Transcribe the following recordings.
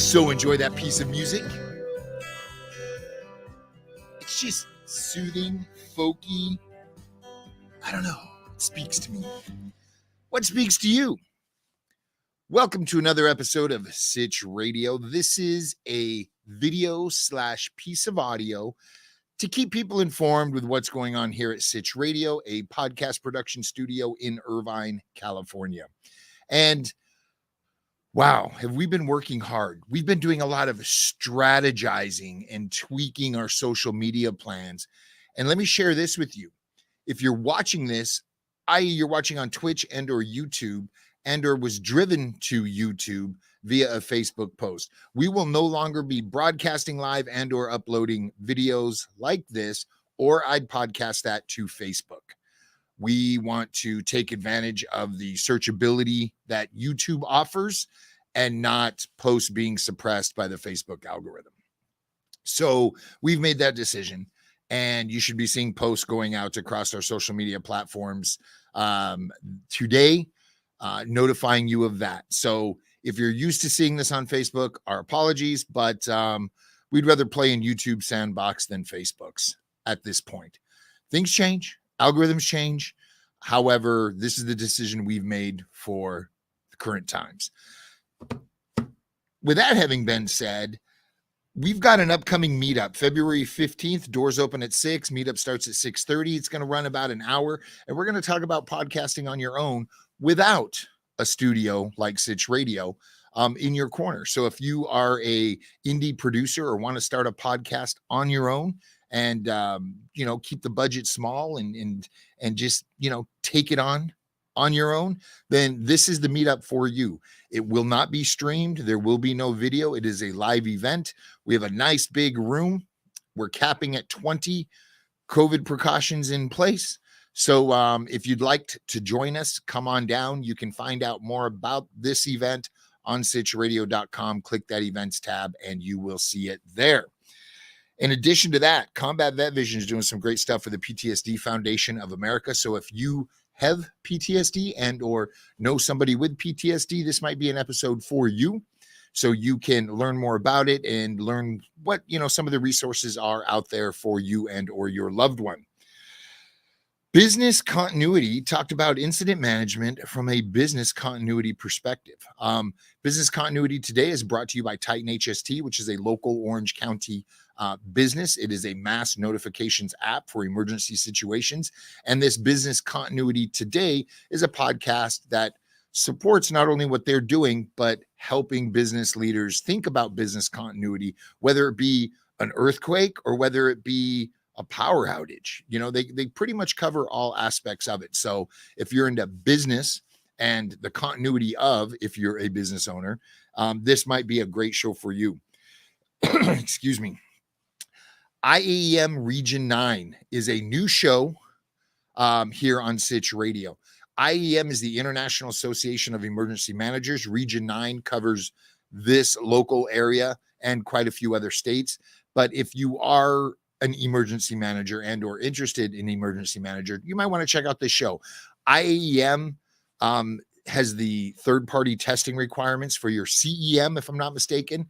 So enjoy that piece of music. It's just soothing, folky. I don't know. It speaks to me. What speaks to you? Welcome to another episode of Sitch Radio. This is a video / piece of audio to keep people informed with what's going on here at Sitch Radio, a podcast production studio in Irvine, California. And wow, have we been working hard? We've been doing a lot of strategizing and tweaking our social media plans. And let me share this with you. If you're watching this, i.e. you're watching on Twitch and or YouTube and or was driven to YouTube via a Facebook post, we will no longer be broadcasting live and or uploading videos like this, or I'd podcast that to Facebook. We want to take advantage of the searchability that YouTube offers and not posts being suppressed by the Facebook algorithm. So we've made that decision, and you should be seeing posts going out across our social media platforms today, notifying you of that. So if you're used to seeing this on Facebook, our apologies, but we'd rather play in YouTube sandbox than Facebook's at this point. Things change. Algorithms change. However, this is the decision we've made for the current times. With that having been said, we've got an upcoming meetup, February 15th. Doors open at 6. Meetup starts at 6:30. It's going to run about an hour, and we're going to talk about podcasting on your own without a studio like Sitch Radio in your corner. So if you are a indie producer or want to start a podcast on your own, and keep the budget small and just take it on your own, then this is the meetup for you. It will not be streamed. There will be no video. It is a live event. We have a nice big room. We're capping at 20 COVID precautions in place. So if you'd like to join us, come on down. You can find out more about this event on sitchradio.com. Click that events tab and you will see it there. In addition to that, Combat Vet Vision is doing some great stuff for the PTSD Foundation of America. So if you have PTSD and or know somebody with PTSD, this might be an episode for you. So you can learn more about it and learn what, some of the resources are out there for you and or your loved one. Business continuity talked about incident management from a business continuity perspective. Business continuity today is brought to you by Titan HST, which is a local Orange County business. It is a mass notifications app for emergency situations. And this business continuity today is a podcast that supports not only what they're doing, but helping business leaders think about business continuity, whether it be an earthquake or whether it be a power outage. They pretty much cover all aspects of it. So if you're into business and the continuity of, if you're a business owner, this might be a great show for you. Excuse me. IAEM Region 9 is a new show here on Sitch Radio. IAEM is the International Association of Emergency Managers. Region 9 covers this local area and quite a few other states. But if you are an emergency manager and or interested in emergency manager, you might want to check out this show. IAEM has the third-party testing requirements for your CEM, if I'm not mistaken.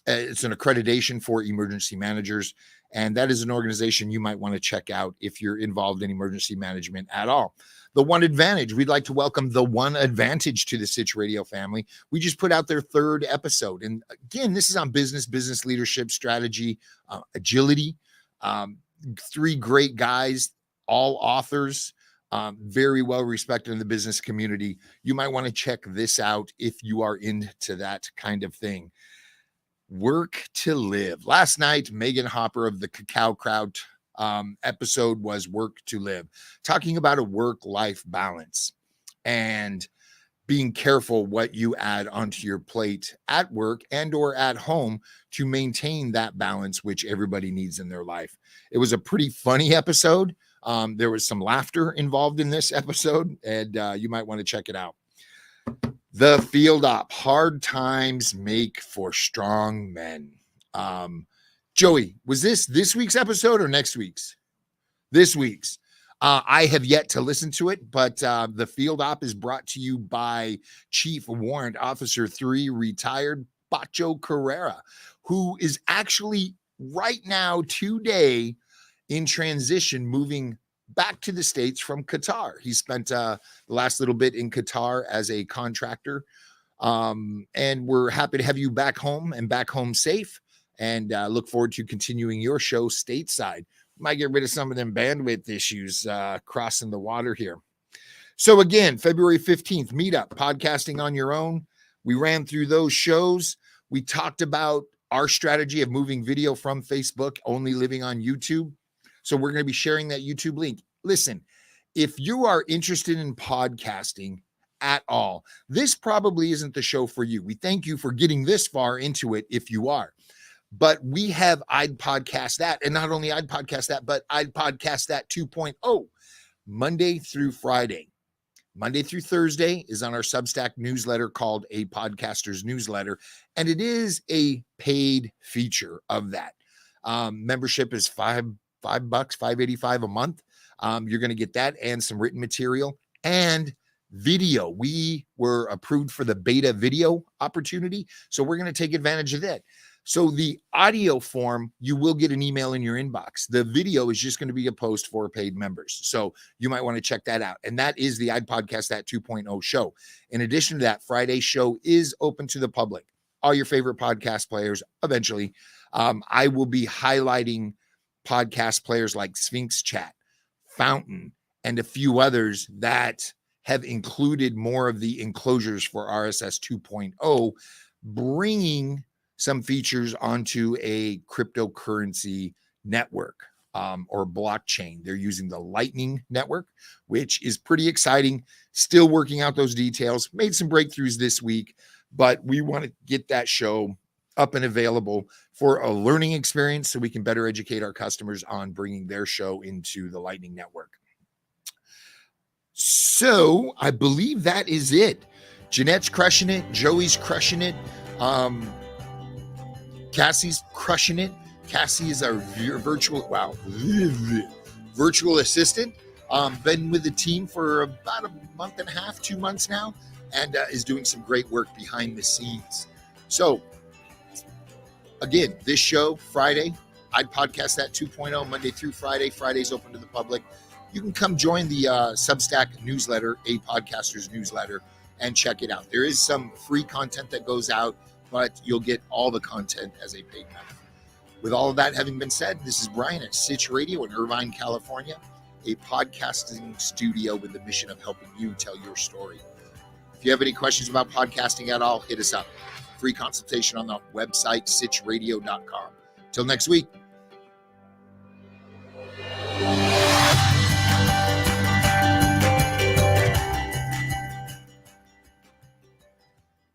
It's an accreditation for emergency managers, and that is an organization you might want to check out if you're involved in emergency management at all. The One Advantage, we'd like to welcome the One Advantage to the Sitch Radio family. We just put out their 3rd episode. And again, this is on business leadership, strategy, agility. 3 great guys, all authors, very well respected in the business community. You might want to check this out if you are into that kind of thing. Work to Live. Last night, Megan Hopper of the Cacao Crowd episode was Work to Live, talking about a work-life balance and being careful what you add onto your plate at work and or at home to maintain that balance, which everybody needs in their life. It was a pretty funny episode. There was some laughter involved in this episode, and you might want to check it out. The Field Op, hard times make for strong men. Joey, was this week's episode or next week's? This week's. I have yet to listen to it, but the Field Op is brought to you by Chief Warrant Officer 3, retired Bacho Carrera, who is actually right now, today, in transition, moving back to the States from Qatar. He spent the last little bit in Qatar as a contractor. And we're happy to have you back home and back home safe, and look forward to continuing your show stateside. Might get rid of some of them bandwidth issues crossing the water here. So again, February 15th, Meetup, podcasting on your own. We ran through those shows. We talked about our strategy of moving video from Facebook, only living on YouTube. So we're going to be sharing that YouTube link. Listen, if you are interested in podcasting at all, this probably isn't the show for you. We thank you for getting this far into it if you are. But we have I'd Podcast That, and not only I'd Podcast That, but I'd Podcast That 2.0, Monday through Friday. Monday through Thursday is on our Substack newsletter called A Podcaster's Newsletter, and it is a paid feature of that. Membership is $5, $5.85 a month. You're going to get that and some written material and video. We were approved for the beta video opportunity, so we're going to take advantage of that. So the audio form, you will get an email in your inbox. The video is just going to be a post for paid members. So you might want to check that out. And that is the I'd Podcast That 2.0 show. In addition to that, Friday's show is open to the public. All your favorite podcast players, eventually. I will be highlighting podcast players like Sphinx Chat, Fountain, and a few others that have included more of the enclosures for RSS 2.0, bringing some features onto a cryptocurrency network or blockchain. They're using the Lightning Network, which is pretty exciting. Still working out those details. Made some breakthroughs this week, but we want to get that show up and available for a learning experience so we can better educate our customers on bringing their show into the Lightning Network. So I believe that is it. Jeanette's crushing it. Joey's crushing it. Cassie's crushing it. Cassie is our virtual assistant. Been with the team for about a month and a half, 2 months now, and is doing some great work behind the scenes. So again, this show, Friday, I'd Podcast That 2.0, Monday through Friday. Friday's open to the public. You can come join the Substack newsletter, A Podcaster's Newsletter, and check it out. There is some free content that goes out, but you'll get all the content as a paid member. With all of that having been said, this is Brian at Sitch Radio in Irvine, California, a podcasting studio with the mission of helping you tell your story. If you have any questions about podcasting at all, hit us up. Free consultation on the website, sitchradio.com. Till next week,